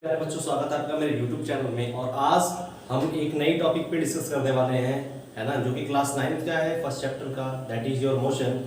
बच्चों, स्वागत है आपका मेरे YouTube चैनल में। और आज हम एक नई टॉपिक पे डिस्कस करने वाले हैं, है ना, जो कि क्लास 9th का है, फर्स्ट चैप्टर का, दैट इज योर मोशन।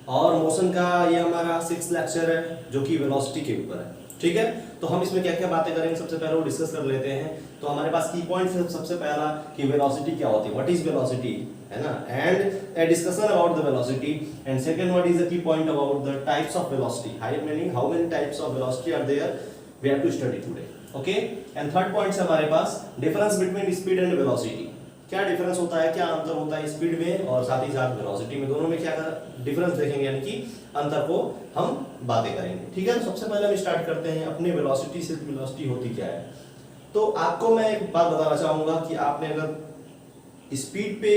और मोशन का ये हमारा 6th लेक्चर है, जो कि वेलोसिटी के ऊपर है। ठीक है, तो हम इसमें क्या क्या बातें करेंगे सबसे पहले वो डिस्कस कर लेते हैं। तो हमारे पास की पॉइंट्स है सबसे पहला कि वेलोसिटी क्या होती है, व्हाट इज वेलोसिटी, है ना, and a discussion about the velocity. And second, what is the key point about the types of velocity, how many types of velocity are there, we have to study today. Okay, and third point है हमारे पास difference between speed and velocity. क्या difference होता है, क्या अंतर होता है स्पीड में और साथ ही साथ वेलोसिटी में, दोनों में क्या डिफरेंस देखेंगे, यानी कि अंतर को हम बातें करेंगे। ठीक है, तो सबसे पहले हम स्टार्ट करते हैं अपने वेलोसिटी से। वेलोसिटी होती क्या है, तो आपको मैं एक बात बताना चाहूंगा कि आपने अगर स्पीड पे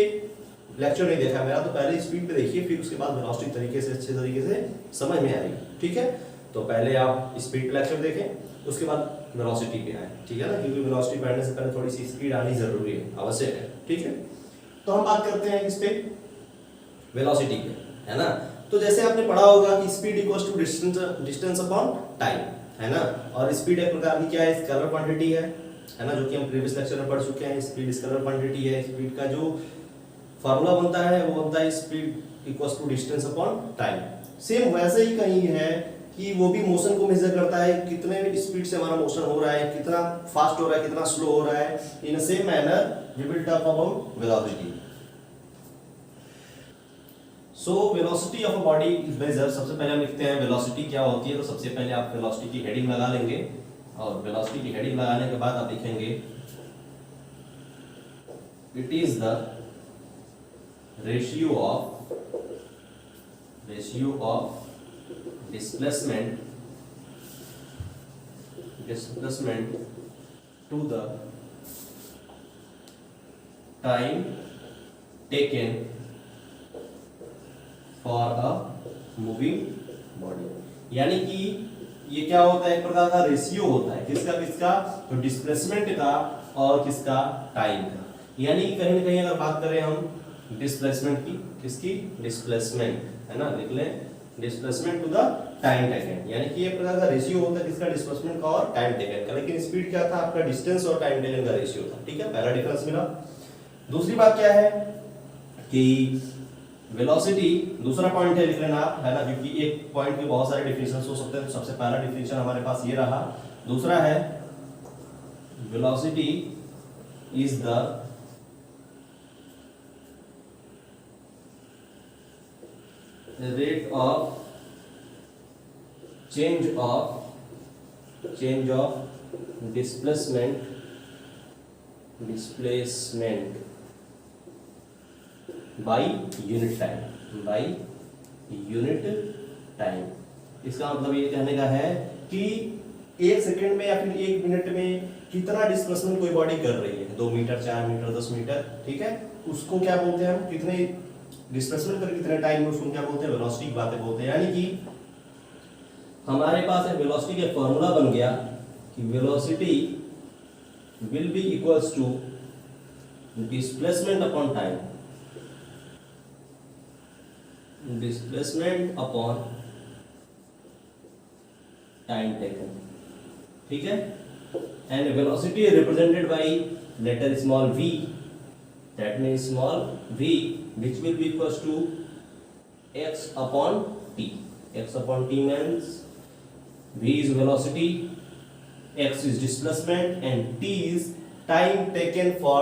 लेक्चर नहीं देखा मेरा, तो पहले स्पीड पे देखिए, फिर उसके बाद वेलोसिटी तरीके से अच्छे तरीके से समझ में आएगी। ठीक है, तो पहले आप स्पीड पे लेक्चर देखें, उसके बाद वेलोसिटी पे आए। ठीक है ना, क्योंकि वेलोसिटी पढ़ने से पहले थोड़ी सी स्पीड आनी जरूरी है, आवश्यक है। ठीक है, तो हम बात करते हैं इस पे वेलोसिटी पे, है ना। तो जैसे आपने पढ़ा होगा कि speed equals to distance upon time, है ना। और स्पीड एक प्रकार की क्या है, स्केलर क्वांटिटी है ना, जो कि हम प्रीवियस लेक्चर में पढ़ चुके हैं। स्पीड स्केलर क्वांटिटी है। स्पीड का जो फार्मूला बनता है वो बनता है speed equals to distance upon time. Same वैसे ही कहीं है कि वो भी मोशन को मेजर करता है, कितने स्पीड से हमारा मोशन हो रहा है, कितना फास्ट हो रहा है, कितना स्लो हो रहा है। In same manner we will talk about velocity. So velocity of a body is measure. सबसे पहले हम लिखते हैं वेलोसिटी क्या होती है। तो सबसे पहले आप वेलोसिटी की हेडिंग लगा लेंगे, और वेलोसिटी की हेडिंग लगाने के बाद आप लिखेंगे it is the ratio of displacement to the time taken for a moving body। यानी कि ये क्या होता है, एक प्रकार का रेशियो होता है, किसका, तो डिस्प्लेसमेंट का और किसका, टाइम का। यानी कहीं ना कहीं अगर बात करें हम डिस्प्लेसमेंट की, किसकी, डिस्प्लेसमेंट, है ना, लिख लें displacement to the time taken. यानी कि ये प्रकार का रेशियो होता है किसका, डिस्प्लेसमेंट का और टाइम टेकन का। लेकिन स्पीड क्या था, आपका डिस्टेंस और टाइम टेकन का रेशियो था। ठीक है, पहला डिफरेंस मिला। दूसरी बात क्या है कि वेलोसिटी, दूसरा पॉइंट है लिख लेना आप, है ना, क्योंकि एक पॉइंट के बहुत सारे डिफिनेशन हो सकते हैं। तो सबसे पहला डिफिनेशन हमारे पास ये रहा। दूसरा है velocity is the rate of change of displacement by unit time। इसका मतलब ये कहने का है कि एक सेकंड में या फिर एक मिनट में कितना डिस्प्लेसमेंट कोई बॉडी कर रही है, 2 मीटर, 4 मीटर, 10 मीटर। ठीक है, उसको क्या बोलते हैं हम, कितने डिस्प्लेसमेंट कर कितने टाइम में, उसको क्या बोलते हैं, वेलोसिटी की बातें बोलते हैं। यानी कि हमारे पास एक वेलोसिटी का फॉर्मूला बन गया कि velocity will be equals to displacement upon time, displacement upon time taken. ठीक है, and velocity is represented by letter small v, that means small v, which will be equals to x upon t। x upon t means v is velocity, x is displacement, and t is time taken for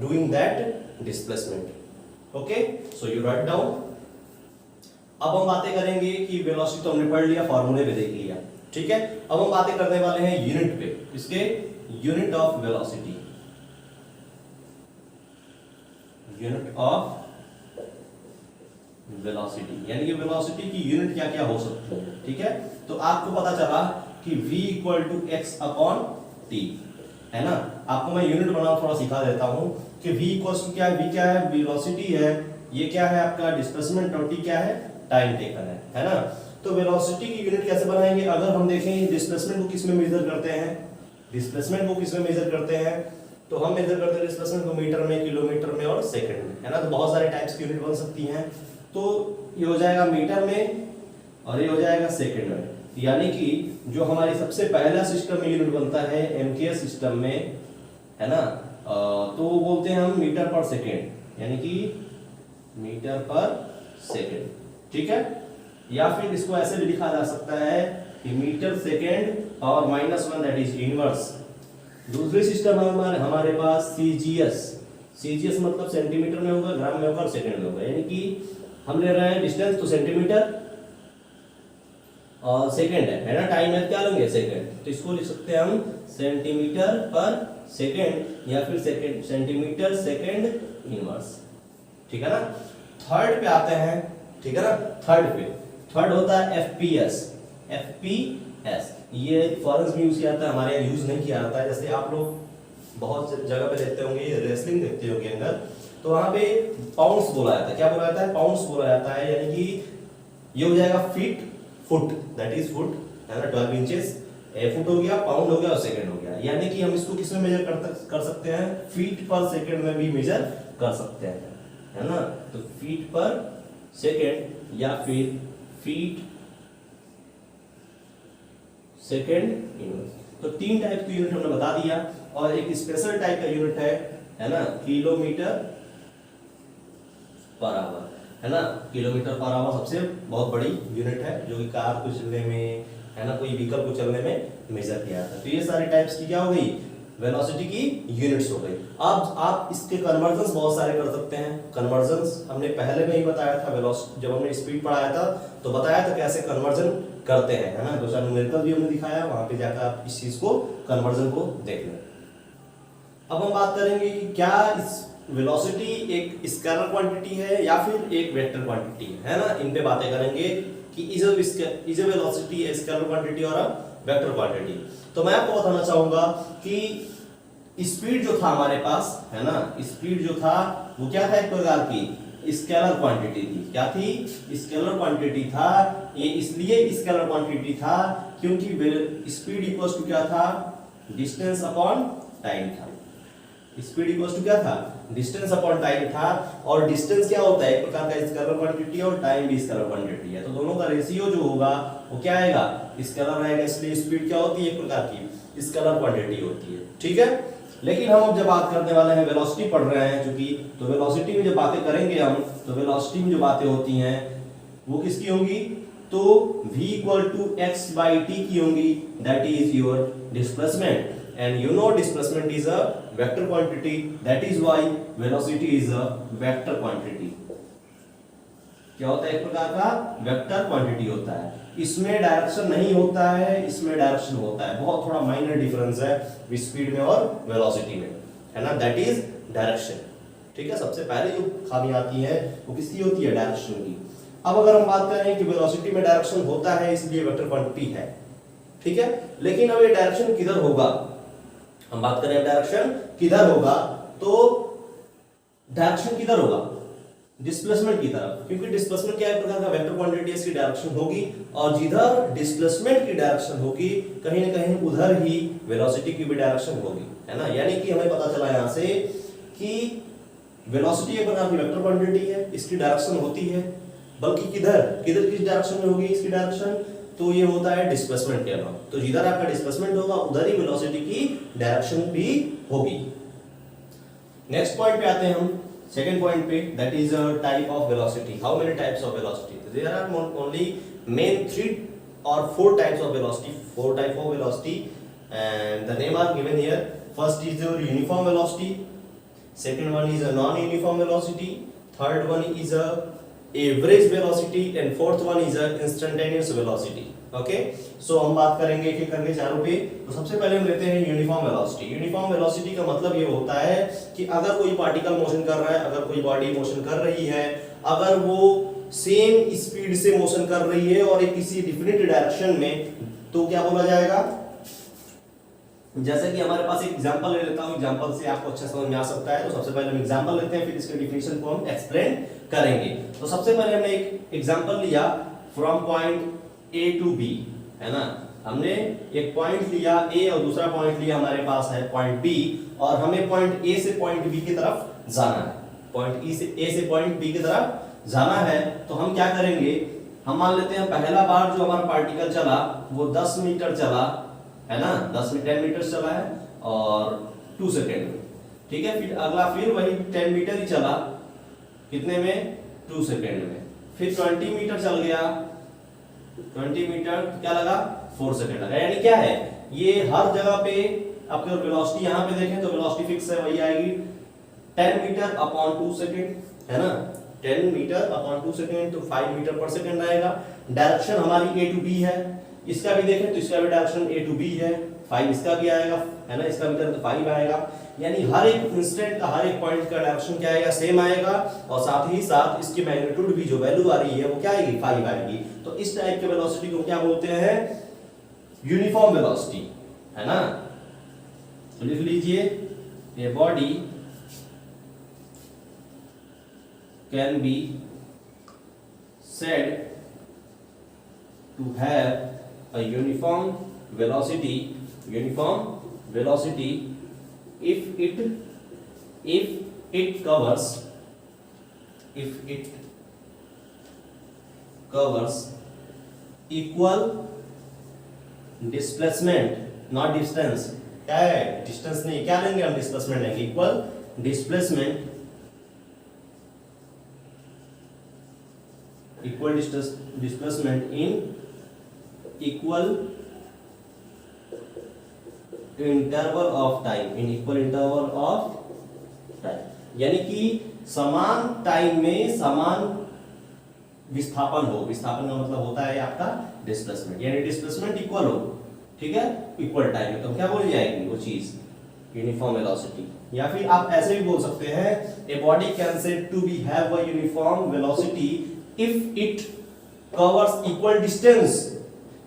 doing that displacement। okay, so you write down। अब हम बातें करेंगे कि velocity तो हमने पढ़ लिया, फॉर्मूले पे देख लिया। ठीक है, अब हम बातें करने वाले हैं यूनिट पे, इसके unit of velocity, unit of velocity, यानी कि वेलोसिटी की यूनिट क्या क्या हो सकती है। ठीक है, तो आपको पता चला कि v equal to x upon t, है ना। आपको मैं यूनिट बनाना थोड़ा सिखा देता हूं कि v इक्वल्स टू क्या है, v क्या है, वेलोसिटी है, ये क्या है आपका डिस्प्लेसमेंट, और t क्या है, टाइम टेकन है ना। तो वेलोसिटी की यूनिट कैसे बनाएंगे, अगर हम देखें डिस्प्लेसमेंट को किस में मेजर करते हैं, डिस्प्लेसमेंट को किस में मेजर करते हैं, तो हम मेजर करते हैं डिस्प्लेसमेंट को मीटर में, किलोमीटर में और सेकंड में, है ना। तो बहुत सारे टाइप्स की यूनिट बन सकती हैं। तो ये हो जाएगा मीटर में और ये हो जाएगा सेकंड में। यानी कि जो हमारी सबसे पहला सिस्टम में यूनिट बनता है एमकेएस सिस्टम में, है ना, तो वो बोलते हैं हम मीटर पर सेकेंड, यानी कि मीटर पर सेकेंड, ठीक है। या फिर इसको ऐसे भी लिखा जा सकता है कि मीटर सेकेंड और -1 दैट इज इनवर्स। दूसरी सिस्टम है हमारे पास सीजीएस। सीजीएस मतलब सेंटीमीटर में होगा, ग्राम में होगा और सेकंड में होगा, यानी कि हम ले रहे हैं डिस्टेंस तो सेंटीमीटर और सेकंड है ना, टाइम है क्या लेंगे सेकंड, तो इसको लिख सकते हैं हम सेंटीमीटर पर सेकंड या फिर सेकंड सेंटीमीटर सेकंड इनवर्स, ठीक है ना। थर्ड पे आते हैं, ठीक है ना। थर्ड होता है एफपीएस। एफपीएस ये फॉरेन में यूज किया जाता है, हमारे यहाँ यूज नहीं किया जाता है। जैसे आप लोग बहुत जगह पे देखते होंगे, रेसलिंग देखते होंगे अंदर, तो वहां पे पाउंड्स बोला जाता है। क्या बोला जाता है? पाउंड्स बोला जाता है, यानी कि ये हो जाएगा feet foot, that is foot, है ना, 12 इंचेस। फुट हो गया, पाउंड हो गया और सेकंड हो गया। यानी कि हम इसको किस में मेजर कर सकते हैं? फीट पर सेकंड में भी मेजर कर सकते हैं, है ना। तो फीट पर सेकंड या फिर फीट सेकेंड यूनिट। तो 3 टाइप की यूनिट हमने बता दिया। और एक स्पेशल टाइप का यूनिट है ना, किलोमीटर पर आवर, है ना। किलोमीटर पर आवर सबसे बहुत बड़ी यूनिट है, जो कि कार को चलने में, है ना, कोई व्हीकल को चलने में मेजर किया जाता है। तो ये सारे टाइप्स की क्या हो गई? वेलोसिटी की यूनिट्स हो गई। अब आप इसके कन्वर्जन्स बहुत सारे कर सकते हैं। कन्वर्जन्स हमने पहले में ही बताया था, वेलोसिटी जब हमने स्पीड पढ़ाया था तो बताया था कैसे कन्वर्जन करते हैं, है ना। 2-4 न्यूमेरिकल भी हमने दिखाया, वहां पे जाकर आप इस चीज को कन्वर्जन को देख लें। अब हम बात करेंगे कि क्या इस वेलोसिटी एक स्केलर क्वांटिटी है या फिर एक वेक्टर क्वांटिटी है ना। इन पे बातें करेंगे कि is a velocity a scalar quantity और अ वेक्टर क्वांटिटी। तो मैं आपको बताना चाहूंगा कि स्पीड जो था हमारे पास, है ना, स्पीड जो था वो क्या था? एक प्रकार की स्केलर क्वांटिटी थी। क्या थी? स्केलर क्वांटिटी था। ये इसलिए स्केलर क्वांटिटी था क्योंकि स्पीड इक्वल्स टू क्या था? डिस्टेंस अपॉन टाइम था। स्पीड इक्वल्स टू क्या था? डिस्टेंस अपॉन टाइम था। और डिस्टेंस क्या होता है? एक प्रकार का स्केलर क्वांटिटी और टाइम भी स्केलर क्वांटिटी है। तो दोनों का रेशियो जो होगा वो क्या आएगा? स्केलर आएगा। इसलिए स्पीड क्या होती है? एक प्रकार की स्केलर क्वांटिटी होती है, ठीक है। लेकिन हम जब बात करने वाले हैं, वेलोसिटी पढ़ रहे हैं चूंकि, तो वेलोसिटी में जब बातें करेंगे हम, तो वेलोसिटी में जो बातें होती हैं वो किसकी होंगी? तो v = x/t की होंगी, that is your displacement. And you know displacement is a vector quantity, that is why velocity is a vector quantity. क्या होता है? एक प्रकार का वेक्टर क्वांटिटी होता है। इसमें डायरेक्शन नहीं होता है, इसमें डायरेक्शन होता है। बहुत थोड़ा माइनर डिफरेंस है स्पीड में और वेलोसिटी में, है ना, दैट इज डायरेक्शन, ठीक है। सबसे पहले जो खामी आती है वो किसकी होती है? डायरेक्शन की। अब अगर हम बात करें कि वेलोसिटी में डायरेक्शन होता है इसलिए वेक्टर क्वांटिटी है, ठीक है। लेकिन अब ये डायरेक्शन किधर होगा? हम बात करें डायरेक्शन किधर होगा, तो डायरेक्शन किधर होगा? डिस्प्लेसमेंट की तरफ, क्योंकि डिस्प्लेसमेंट क्या है? प्रकार का वेक्टर क्वांटिटी, इसकी डायरेक्शन होगी। और जिधर डिस्प्लेसमेंट की डायरेक्शन होगी कहीं ना कहीं उधर ही वेलोसिटी की भी डायरेक्शन होगी, है ना। यानी कि हमें पता चला यहां से कि वेलोसिटी एक प्रकार की वेक्टर क्वांटिटी है, इसकी डायरेक्शन होती है, बल्कि किधर किस डायरेक्शन में होगी इसकी डायरेक्शन? तो ये होता है डिस्प्लेसमेंट के अलावा। तो जिधर आपका डिस्प्लेसमेंट होगा उधर ही वेलोसिटी की डायरेक्शन भी होगी। नेक्स्ट पॉइंट पे आते हैं हम, सेकंड पॉइंट पे, that is a type of velocity. How many types of velocity? There are only main 3 or 4 types of velocity, 4 type of velocity, and the name are given here. First is your uniform velocity, second one is a non uniform velocity, third one is a average velocity, and fourth one is a instantaneous velocity. Okay, so हम बात करेंगे एक एक करके चारों पे। तो सबसे पहले हम लेते हैं यूनिफॉर्म वेलोसिटी। यूनिफॉर्म वेलोसिटी का मतलब ये होता है कि अगर कोई पार्टिकल मोशन कर रहा है, अगर कोई बॉडी मोशन कर रही है, अगर वो सेम स्पीड से मोशन कर रही है और एक किसी डिफरेंट डायरेक्शन में, तो क्या बोला जाएगा? जैसे कि हमारे पास एक एग्जांपल ले लेता हूं, एग्जांपल से आपको अच्छा समझ में आ सकता है। तो सबसे पहले हम एग्जांपल लेते हैं, फिर इसके डिफिनेशन को हम एक्सप्लेन करेंगे। तो सबसे पहले हमने एक एग्जांपल लिया from point A to B, है ना। हमने एक पॉइंट लिया A और दूसरा पॉइंट लिया हमारे पास है पॉइंट B, और हमें पॉइंट A से पॉइंट B की तरफ जाना है। पॉइंट A से पॉइंट B की तरफ जाना है, तो हम क्या करेंगे? हम मान लेते हैं पहला बार जो हमारा पार्टिकल चला वो 10 मीटर चला है ना, 10 मीटर चला है और 2 सेकेंड में, ठीक है। फिर अगला फिर वही 10 मीटर ही चला, कितने में, 2 सेकेंड में। फिर 20 मीटर चल गया, 20 मीटर क्या लगा, 4 सेकेंड लगा। यानी क्या है, ये हर जगह पे आपके वेलोसिटी यहाँ पे देखें तो वेलोसिटी फिक्स है, वही आएगी 10 मीटर अपॉन 2 सेकेंड, है ना। 10 मीटर अपॉन 2 सेकेंड तो 5 मीटर पर सेकेंड आएगा। डायरेक्शन हमारी A to B है, इसका भी देखें तो इसका भी डायरेक्शन A to B है, 5 इसका भी आएगा, है ना, इसका भी करें तो 5 आएगा। यानी हर एक इंस्टेंट का, हर एक पॉइंट का डायरेक्शन क्या आएगा, सेम आएगा। और साथ ही साथ इसकी मैग्नीट्यूड भी जो वैल्यू आ रही है वो क्या आएगी, 5 आएगी। तो इस टाइप के वेलोसिटी को क्या बोलते हैं, यूनिफॉर्म वेलोसिटी, है ना। तो लिख लीजिए, ए body can be said to have a uniform velocity if it covers equal displacement, not distance, क्या है, डिस्टेंस नहीं, क्या लेंगे हम, डिस्प्लेसमेंट लेंगे, equal displacement in equal interval of time, यानी कि समान टाइम में समान विस्थापन हो। विस्थापन का मतलब होता है आपका डिस्प्लेसमेंट, यानी डिस्प्लेसमेंट इक्वल हो, ठीक है, इक्वल टाइम में। तो क्या बोली जाएगी वो चीज, यूनिफॉर्म वेलोसिटी। या फिर आप ऐसे भी बोल सकते हैं, a body can said to be have a uniform velocity if it covers equal distance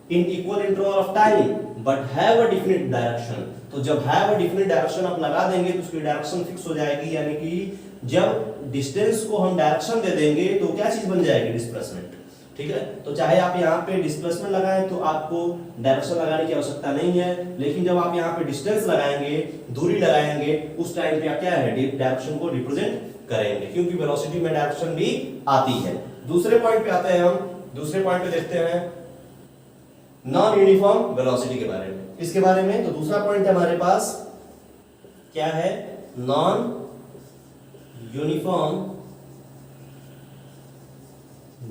in equal interval of time but have a definite direction। तो जब have a definite direction आप लगा देंगे तो उसकी डायरेक्शन फिक्स हो जाएगी। यानी कि जब डिस्टेंस को हम डायरेक्शन दे देंगे तो क्या चीज बन जाएगी, डिस्प्लेसमेंट, ठीक है। तो चाहे आप यहाँ पे डिस्प्लेसमेंट लगाएं तो आपको डायरेक्शन लगाने की आवश्यकता नहीं है, लेकिन जब आप यहाँ पे डिस्टेंस लगाएंगे, दूरी लगाएंगे, उस टाइम पे आप क्या है, डायरेक्शन को रिप्रेजेंट करेंगे, क्योंकि वेलोसिटी में डायरेक्शन भी आती है। दूसरे पॉइंट पे आते हैं हम, दूसरे पॉइंट पे देखते हैं नॉन यूनिफॉर्म वेलोसिटी के बारे में। इसके बारे में तो दूसरा पॉइंट हमारे पास क्या है, नॉन यूनिफॉर्म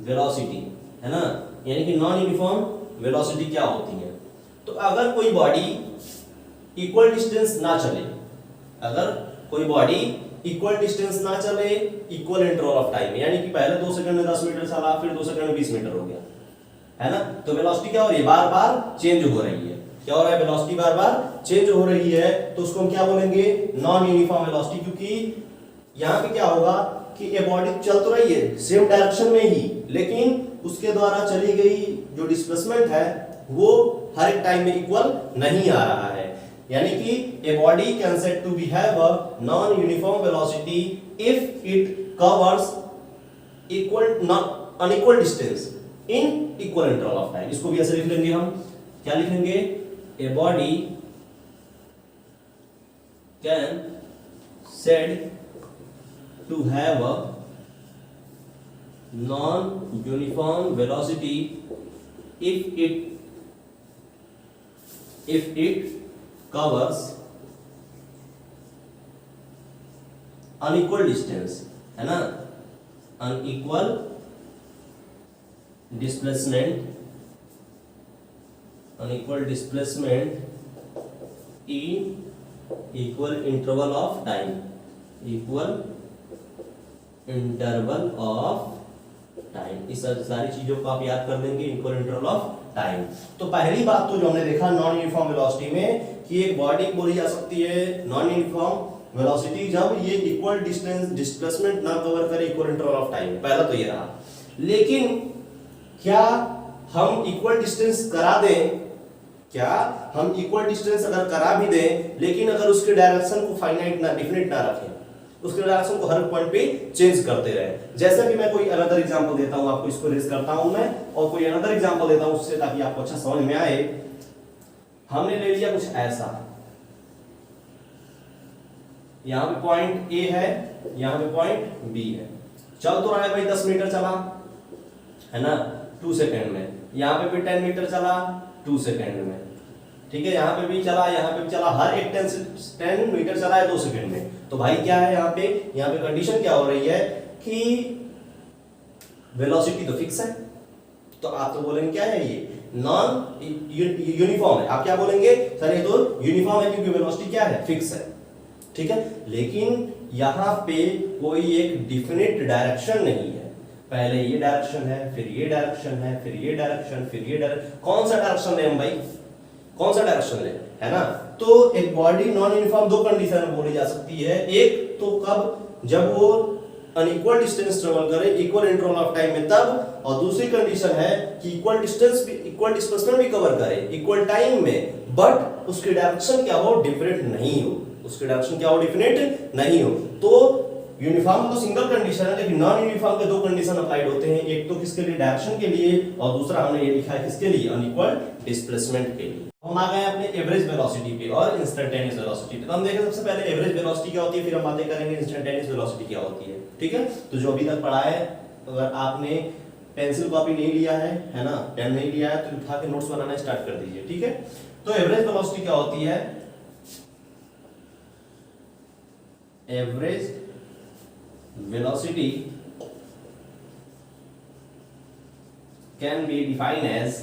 वेलोसिटी, है ना। यानी कि नॉन यूनिफॉर्म वेलोसिटी क्या होती है, तो अगर कोई बॉडी इक्वल डिस्टेंस ना चले, अगर कोई बॉडी इक्वल डिस्टेंस ना चले इक्वल इंटरवल ऑफ टाइम, यानी कि पहले 2 सेकंड में 10 मीटर चला, फिर 2 सेकंड में 20 मीटर हो गया, है ना। तो वेलोसिटी क्या हो रही है, बार बार चेंज हो रही है। क्या हो रहा है, वेलोसिटी बार बार चेंज हो रही है, तो उसको हम क्या बोलेंगे, नॉन यूनिफॉर्म वेलोसिटी। क्योंकि यहाँ पे क्या होगा कि ये बॉडी चल तो रही है सेम डायरेक्शन में ही, लेकिन उसके द्वारा चली गई जो डिस्प्लेसमेंट है वो हर एक टाइम में इक्वल नहीं आ रहा है। यानी कि a body can said to be have a non-uniform velocity if it covers unequal distance in equal interval of time। इसको भी ऐसे लिख लेंगे हम, क्या लिखेंगे, a body can said to have a non-uniform velocity if it covers unequal distance, है ना, unequal displacement in equal interval of time, इस सारी चीजों को आप याद कर देंगे, इक्वल इंटरवल ऑफ टाइम। तो पहली बात तो जो हमने देखा नॉन यूनिफॉर्म वेलोसिटी में कि एक बॉडी बोली जा सकती है नॉन यूनिफॉर्म वेलोसिटी जब ये इक्वल डिस्टेंस डिस्प्लेसमेंट ना कवर करे इक्वल इंटरवल ऑफ टाइम। पहला तो ये रहा, लेकिन क्या हम इक्वल डिस्टेंस करा दें, क्या हम इक्वल डिस्टेंस अगर करा भी दें, लेकिन अगर उसके डायरेक्शन को फाइनाइट ना, डिफिनिट ना रखें, उसके डायरेक्शन को हर पॉइंट पे चेंज करते रहे। जैसे कि मैं कोई अनदर एग्जांपल देता हूं, आपको इसको रेज करता हूं मैं, और कोई अनदर एग्जांपल देता हूं उससे, ताकि आपको अच्छा समझ में आए। हमने ले लिया कुछ ऐसा, यहां पे पॉइंट ए है, यहां पे पॉइंट बी है, चल तो रहा है भाई 10 मीटर चला, है ना। 2 सेकंड में, यहाँ पे भी 10 मीटर चला 2 सेकंड में, ठीक है, यहाँ पे भी चला, यहाँ पे भी चला, हर एक 10 मीटर चला है 2 सेकंड में। तो भाई क्या है यहाँ पे कंडीशन क्या हो रही है कि वेलोसिटी तो फिक्स है, तो आप तो बोलेंगे क्या है ये नॉन यूनिफॉर्म है। आप क्या बोलेंगे सर ये तो यूनिफॉर्म है क्योंकि वेलोसिटी क्या है फिक्स है, ठीक है। लेकिन यहाँ पे कोई एक डिफिनिट डायरेक्शन नहीं है, पहले ये डायरेक्शन है, फिर ये डायरेक्शन है, फिर ये डायरेक्शन, फिर ये डायरेक्शन, कौन सा डायरेक्शन ले हम भाई, कौन सा डायरेक्शन ले, है ना। तो एक बॉडी नॉन यूनिफॉर्म दो कंडीशन में बोली जा सकती है, एक तो कब जब वो अनइक्वल डिस्टेंस ट्रेवल करे इक्वल इंटरवल ऑफ टाइम में तब, और दूसरी कंडीशन है कि इक्वल डिस्टेंस भी इक्वल डिस्प्लेसमेंट भी कवर करे इक्वल टाइम में, बट उसकी डायरेक्शन क्या हो डिफरेंट नहीं हो, उसकी डायरेक्शन क्या हो डिफरेंट नहीं हो। तो यूनिफॉर्म तो सिंगल कंडीशन है, लेकिन नॉन यूनिफॉर्म के दो कंडीशन अप्लाइड होते हैं, एक तो किसके लिए डायरेक्शन के लिए, और दूसरा हमने ये लिखा है किसके लिए अनइक्वल डिस्प्लेसमेंट के लिए। हम आ गए अपने एवरेज वेलोसिटी पे और इंस्टेंटेनियस वेलोसिटी पे। तो हम देखें सबसे पहले एवरेज वेलोसिटी क्या होती है, फिर हम बातें करेंगे इंस्टेंटेनियस वेलोसिटी क्या होती है, ठीक है। तो जो अभी तक पढ़ा है, अगर आपने पेंसिल कॉपी नहीं लिया है ना, पेन नहीं लिया है, तो उठा के नोट्स बनाना स्टार्ट कर दीजिए, ठीक है। तो एवरेज वेलोसिटी क्या होती है, average velocity can be defined as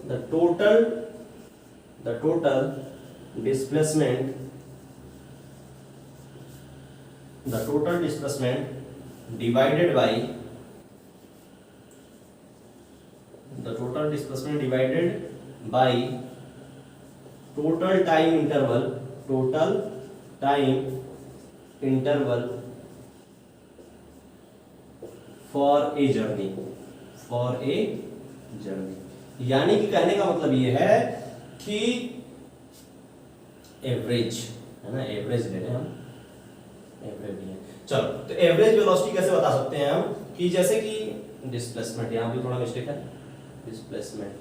the total displacement divided by total time interval for a journey यानी कि कहने का मतलब ये है कि एवरेज है ना, एवरेज ले रहे हैं हम, एवरेज है। चलो तो एवरेज वेलोसिटी कैसे बता सकते हैं हम, कि जैसे कि डिस्प्लेसमेंट, यहां भी थोड़ा मिस्टेक है, डिस्प्लेसमेंट।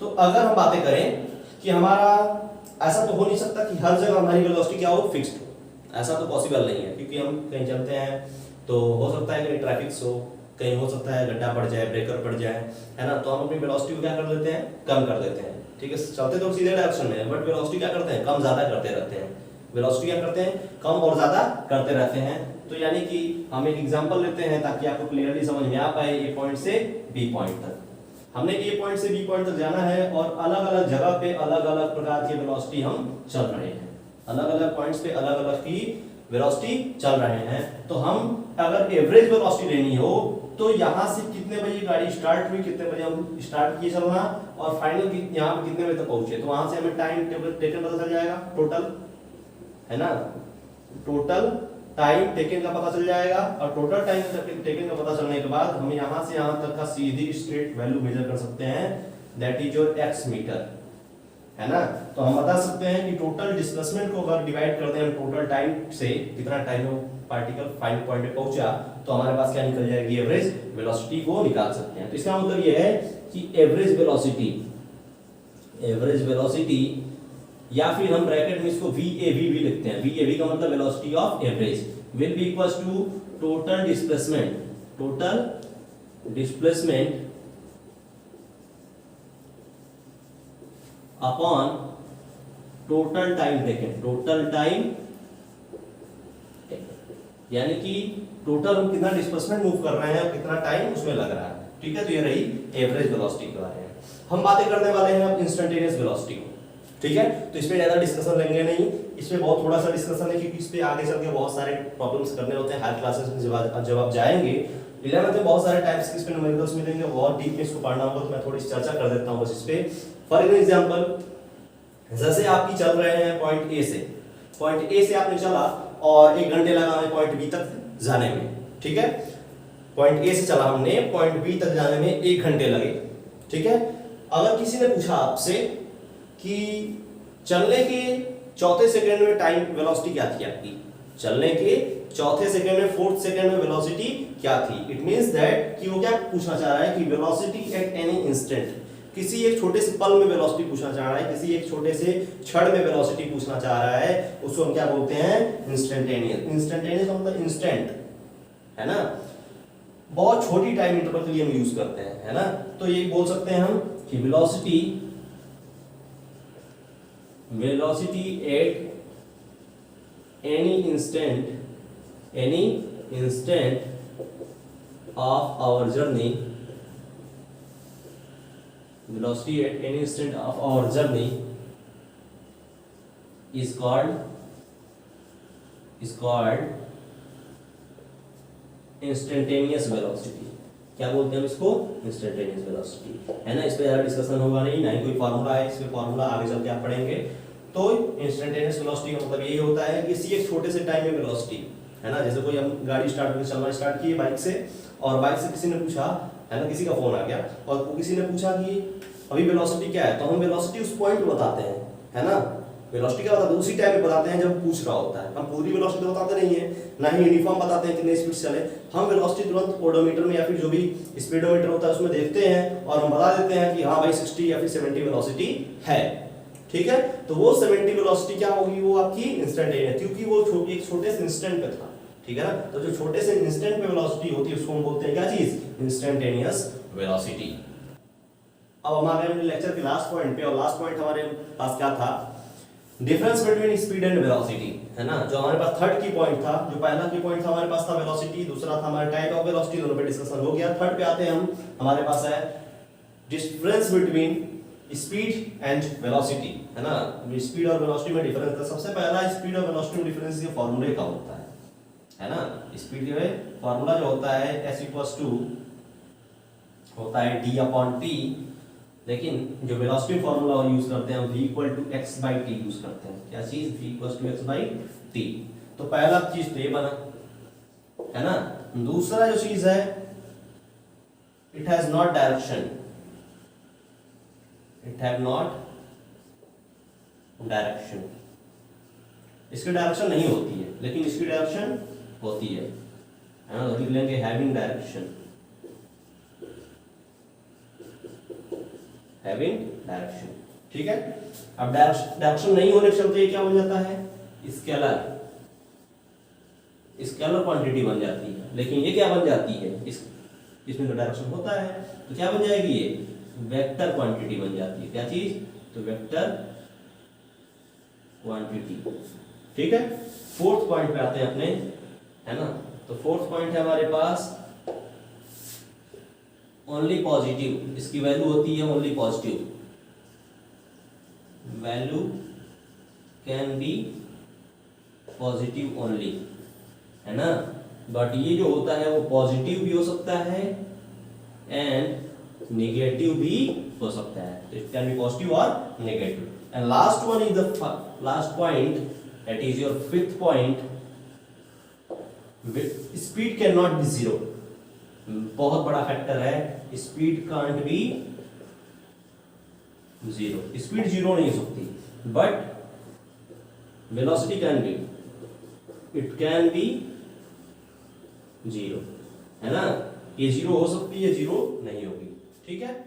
तो अगर हम बातें करें कि हमारा ऐसा तो हो नहीं सकता कि हर जगह हमारी वेलोसिटी क्या हो फिक्स्ड हो, ऐसा तो पॉसिबल नहीं है, क्योंकि हम कहीं चलते हैं तो हो सकता है कहीं ट्रैफिक हो, कहीं हो सकता है गड्ढा पड़ जाए, ब्रेकर पड़ जाए, है ना, तो हम अपनी वेलोसिटी को क्या कर देते हैं, कम कर देते हैं, ठीक है। चलते तो सीधे डायरेक्शन में, बट वेलोसिटी क्या करते हैं, कम ज्यादा करते रहते हैं, वेलोसिटी क्या करते हैं, कम और ज्यादा करते रहते हैं। तो यानी कि हम एक एग्जांपल लेते हैं ताकि आपको क्लियरली समझ में आ पाए, ए पॉइंट से बी पॉइंट तक हमने ए पॉइंट से बी पॉइंट तक जाना है, और अलग अलग जगह पे अलग अलग प्रकार की वेलोसिटी हम चल रहे हैं, अलग अलग पॉइंट्स पे अलग अलग की वेलोसिटी चल रहे हैं। तो हम अगर एवरेज वेलोसिटी लेनी हो तो यहाँ से कितने बजे गाड़ी स्टार्ट हुई, कितने बजे हम स्टार्ट किए चलना, और फाइनल यहाँ पे कितने बजे तक पहुंचे, तो वहां से हमें टाइम टेकन पता चल जाएगा, टोटल है ना, टोटल टाइम टेकन का पता चल जाएगा, और टोटल टाइम टेकन का पता चलने के बाद हम यहाँ से यहाँ तक का सीधी स्ट्रेट वैल्यू मेजर कर सकते हैं, that is your x meter, है ना। तो हम बता सकते हैं कि टोटल डिस्प्लेसमेंट को अगर डिवाइड करते हैं टोटल टाइम से, कितना टाइम में पार्टिकल फाइनल पॉइंट पे पहुंचा, तो हमारे पास क्या निकल जाएगी, एवरेज वेलोसिटी को निकाल सकते हैं। तो इसका मतलब ये है कि एवरेज वेलोसिटी या फिर हम ब्रैकेट में इसको VAV भी लिखते हैं, VAV का मतलब velocity of average will be equals to total displacement upon total time taken, यानी कि टोटल हम कितना डिस्प्लेसमेंट मूव कर रहे हैं और कितना टाइम उसमें लग रहा है, ठीक है। तो ये रही एवरेज वेलोसिटी के बारे में। हम बातें करने वाले हैं अब इंस्टेंटेनियस वेलोसिटी को, ठीक है। तो इसमें ज्यादा डिस्कशन लेंगे नहीं, इसमें बहुत थोड़ा सा डिस्कशन है, क्योंकि इस पे आगे चल के बहुत सारे प्रॉब्लम्स करने होते हैं हायर क्लासेस में। जब आप जाएंगे 11th में बहुत सारे टाइप्स के इस पे न्यूमेरिकल्स मिलेंगे, बहुत डीप में इसको पढ़ना होगा, तो मैं थोड़ी चर्चा कर देता हूँ बस इस पे। फॉर एग्जांपल जैसे आपकी चल रहे हैं पॉइंट ए से आपने चला और 1 घंटे लगा हमें पॉइंट बी तक जाने में, ठीक है। पॉइंट ए से चला हमने, पॉइंट बी तक जाने में 1 घंटे लगे, ठीक है। अगर किसी ने पूछा आपसे कि चलने के चौथे सेकंड में टाइम वेलोसिटी क्या थी आपकी, चलने के चौथे सेकंड में 4th सेकंड में वेलोसिटी क्या थी, इट मींस दैट कि वो क्या पूछना चाह रहा है कि वेलोसिटी एट एनी इंस्टेंट, किसी एक छोटे से पल में वेलोसिटी पूछना चाह रहा है, किसी एक छोटे से क्षण में वेलोसिटी पूछना चाह रहा है, उसको हम क्या बोलते हैं? इंस्टेंटेनियस। इंस्टेंटेनियस मतलब इंस्टेंट, है ना, बहुत छोटी टाइम इंटरवल के लिए हम यूज करते हैं, है ना। तो ये बोल सकते हैं हम कि velocity at any instant of our journey, velocity at any instant of our journey is called instantaneous velocity। क्या बोलते हैं हम इसको? इंस्टेंटेनियस वेलोसिटी, है ना। इस पे ज़्यादा डिस्कशन होगा नहीं, ना ही कोई फार्मूला है, इस पे फार्मूला आगे चल के आप पढ़ेंगे। तो इंस्टेंटेनियस वेलोसिटी का मतलब यही होता है कि किसी एक छोटे से टाइम में वेलोसिटी, है ना। जैसे कोई हम गाड़ी चलना स्टार्ट किए बाइक से, और बाइक से किसी ने पूछा, है ना, किसी का फोन आ गया और किसी ने पूछा कि अभी वेलोसिटी क्या है, तो हम वेलोसिटी उस पॉइंट पे बताते हैं, है ना। वेलोसिटी क्या बताते हैं? उसी टाइम पे बताते हैं जब पूछ रहा होता है। हम पूरी वेलोसिटी बताते नहीं है, ना ही यूनिफॉर्म बताते हैं कितने स्पीड चले। हम वेलोसिटी तुरंत ओडोमीटर में या फिर जो भी स्पीडोमीटर होता है उसमें देखते हैं और हम बता देते हैं कि हाँ भाई 60 या फिर 70 वेलोसिटी है, ठीक है। तो वो 70 वेलोसिटी क्या होगी? वो आपकी इंस्टेंटेनियस, क्योंकि वो एक छोटे से इंस्टेंट पे था, ठीक है ना। तो जो छोटे से इंस्टेंट पे वेलोसिटी होती है उसको हम बोलते हैं क्या चीज? Instantaneous velocity. अब हम आ गए अपने लेक्चर के लास्ट पॉइंट पे, और लास्ट पॉइंट हमारे पास क्या था? Difference between speed and velocity, है ना। जो हमारे पास थर्ड की पॉइंट था, जो पहला की पॉइंट था हमारे पास था वेलोसिटी, दूसरा था हमारा टाइप ऑफ वेलोसिटी, दोनों पे डिस्कशन हो गया। थर्ड पे आते हैं हम, हमारे पास है difference between speed and velocity, है ना। स्पीड और वेलोसिटी में डिफरेंस था। सबसे पहला स्पीड और वेलोसिटी में डिफरेंस ये फॉर्मूले का होता है ना। स्पीड जो है फॉर्मूला जो होता है s इक्वल्स टू होता है d अपॉन t, लेकिन जो वेलोसिटी फॉर्मूला यूज करते हैं v equal to x by t use करते हैं। क्या चीज? v equals to x by t. तो पहला चीज तो ये बना, है ना। दूसरा जो चीज है, इट हैज नॉट डायरेक्शन, इसकी डायरेक्शन नहीं होती है, लेकिन इसकी डायरेक्शन होती है ना। तो लिख लेंगे हैविंग डायरेक्शन, ठीक है। अब डायरेक्शन नहीं होने के चलते क्या बन जाता है? स्केलर क्वांटिटी बन जाती है। लेकिन ये क्या बन जाती है? इसमें तो डायरेक्शन होता है, तो क्या बन जाएगी? ये वेक्टर क्वांटिटी बन जाती है। क्या चीज? तो वेक्टर क्वांटिटी, ठीक है। फोर्थ पॉइंट पे आते हैं अपने, है ना। तो फोर्थ पॉइंट है हमारे पास ओनली पॉजिटिव। इसकी वैल्यू होती है only positive, value can be positive only, है ना। बट ये जो होता है वो पॉजिटिव भी हो सकता है एंड नेगेटिव भी हो सकता है। तो इट कैन बी पॉजिटिव और negative. And last one is the last point, that is your fifth point, speed can not be zero. बहुत बड़ा फैक्टर है, speed can't be zero. Speed zero नहीं हो सकती, but velocity can be, it can be zero, है ना। ये zero हो सकती है, जीरो नहीं होगी, ठीक है।